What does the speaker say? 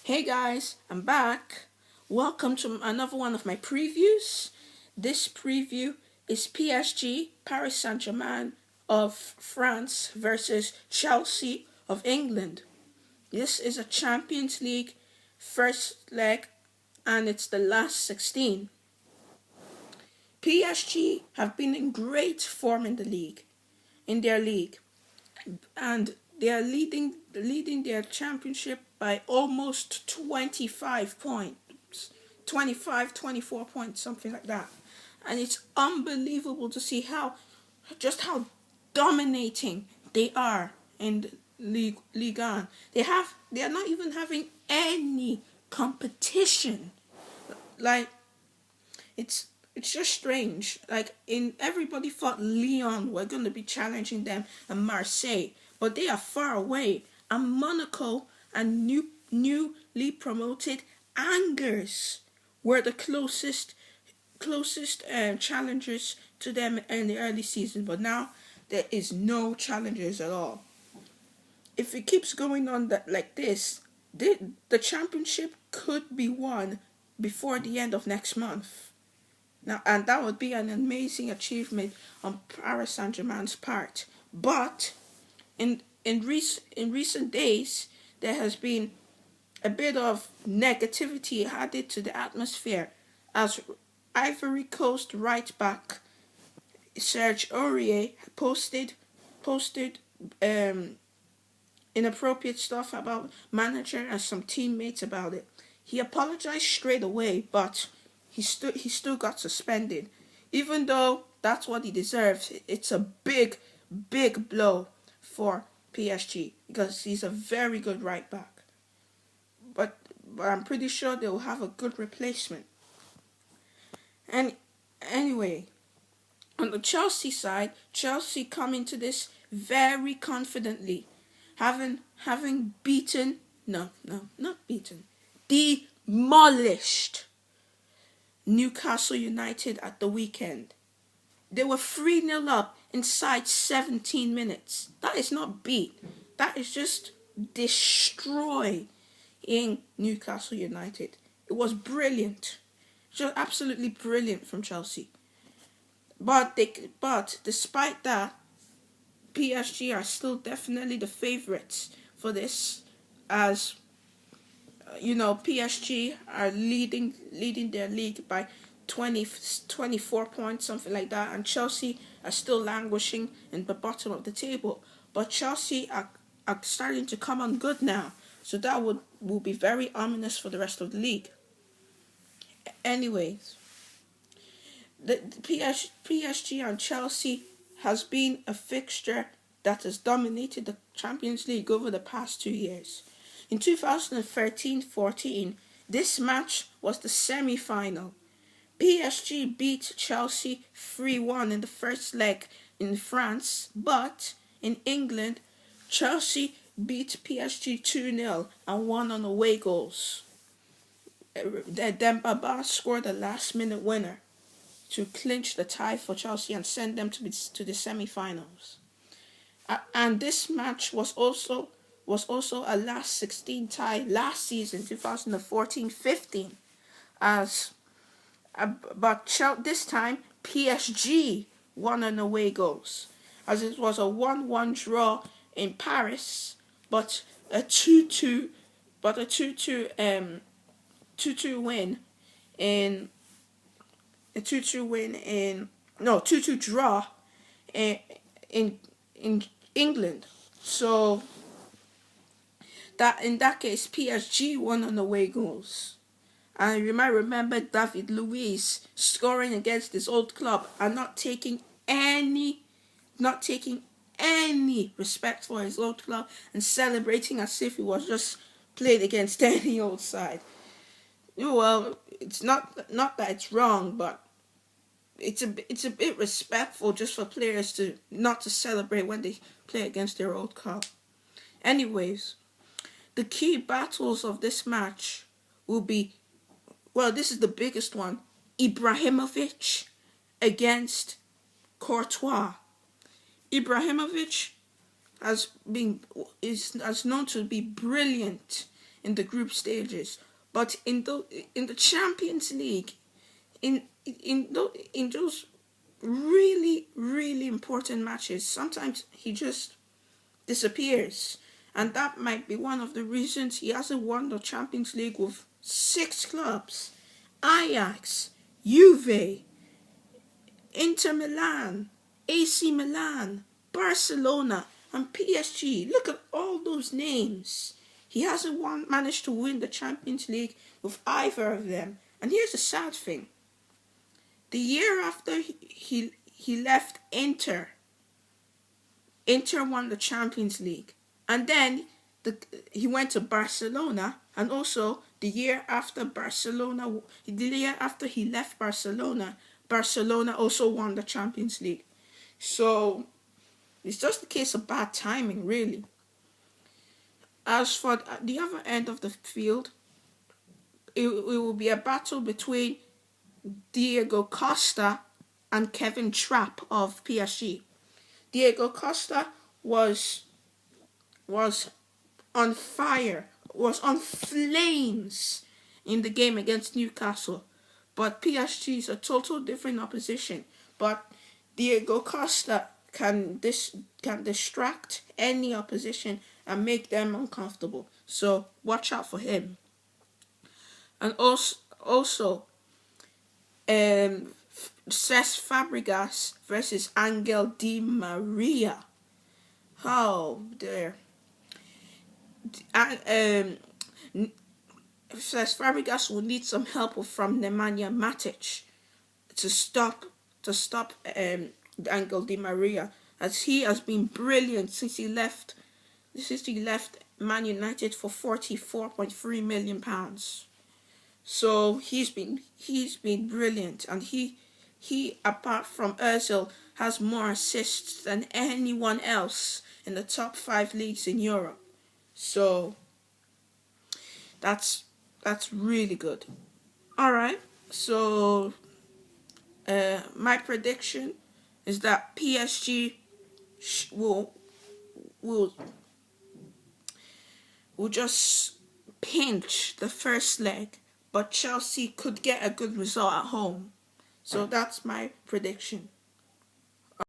Hey guys, I'm back. Welcome to another one of my previews. This preview is PSG, Paris Saint-Germain of France versus Chelsea of England. This is a Champions League first leg and it's the last 16. PSG have been in great form in their league, and they are leading their championship by almost 25 points, 25, 24 points, something like that. And it's unbelievable to see how dominating they are in the Ligue 1. They are not even having any competition. Like, it's just strange. Like, everybody thought Lyon were going to be challenging them and Marseille, but they are far away. And Monaco and newly promoted Angers were the closest challengers to them in the early season, but now there is no challengers at all. If it keeps going on like this, the championship could be won before the end of next month. Now, and that would be an amazing achievement on Paris Saint-Germain's part. But in recent days, there has been a bit of negativity added to the atmosphere as Ivory Coast right back Serge Aurier posted inappropriate stuff about manager and some teammates about it. He apologized straight away, but he still got suspended. Even though that's what he deserves, it's a big blow for PSG because he's a very good right back. But I'm pretty sure they'll have a good replacement. And anyway, on the Chelsea side, Chelsea come into this very confidently, having beaten not beaten, demolished Newcastle United at the weekend. They were 3-0 up inside 17 minutes. That is not beat. That is just destroying Newcastle United. It was brilliant. Just absolutely brilliant from Chelsea. But despite that, PSG are still definitely the favourites for this, as PSG are leading their league by 24 points, something like that, and Chelsea are still languishing in the bottom of the table. But Chelsea are starting to come on good now, so that will be very ominous for the rest of the league. Anyways, the PSG and Chelsea has been a fixture that has dominated the Champions League over the past 2 years. In 2013-14, this match was the semi-final. PSG beat Chelsea 3-1 in the first leg in France, but in England, Chelsea beat PSG 2-0 and won on away goals. Dembaba scored a last-minute winner to clinch the tie for Chelsea and send them to the semi-finals. And this match was also a last 16 tie last season, 2014-15, but this time PSG won on away goals, as it was a 1-1 draw in Paris, but a 2-2 win in a 2-2 draw in England. So that in that case, PSG won on away goals. And you might remember David Luiz scoring against his old club and not taking any respect for his old club and celebrating as if he was just played against any old side. Well, it's not that it's wrong, but it's a bit respectful just for players to not to celebrate when they play against their old club. Anyways, the key battles of this match will be, well, this is the biggest one, Ibrahimovic against Courtois. Ibrahimovic is known to be brilliant in the group stages. But in the Champions League, in those really, really important matches, sometimes he just disappears. And that might be one of the reasons he hasn't won the Champions League with 6 clubs: Ajax, Juve, Inter Milan, AC Milan, Barcelona, and PSG. Look at all those names. He hasn't managed to win the Champions League with either of them. And here's the sad thing. The year after he left Inter won the Champions League. And then he went to Barcelona, and also the year after he left Barcelona, Barcelona also won the Champions League. So it's just a case of bad timing, really. As for the other end of the field, it will be a battle between Diego Costa and Kevin Trapp of PSG. Diego Costa was on fire, was on flames in the game against Newcastle. But PSG is a total different opposition. But Diego Costa can distract any opposition and make them uncomfortable. So watch out for him. And also Cesc Fabregas versus Angel Di Maria. Oh, there. Cesc Fabregas will need some help from Nemanja Matic to stop Angel Di Maria, as he has been brilliant since he left Man United for £44.3 million. So he's been brilliant, and he apart from Özil has more assists than anyone else in the top 5 leagues in Europe. So that's really good. All right. So my prediction is that PSG will just pinch the first leg, but Chelsea could get a good result at home. So that's my prediction.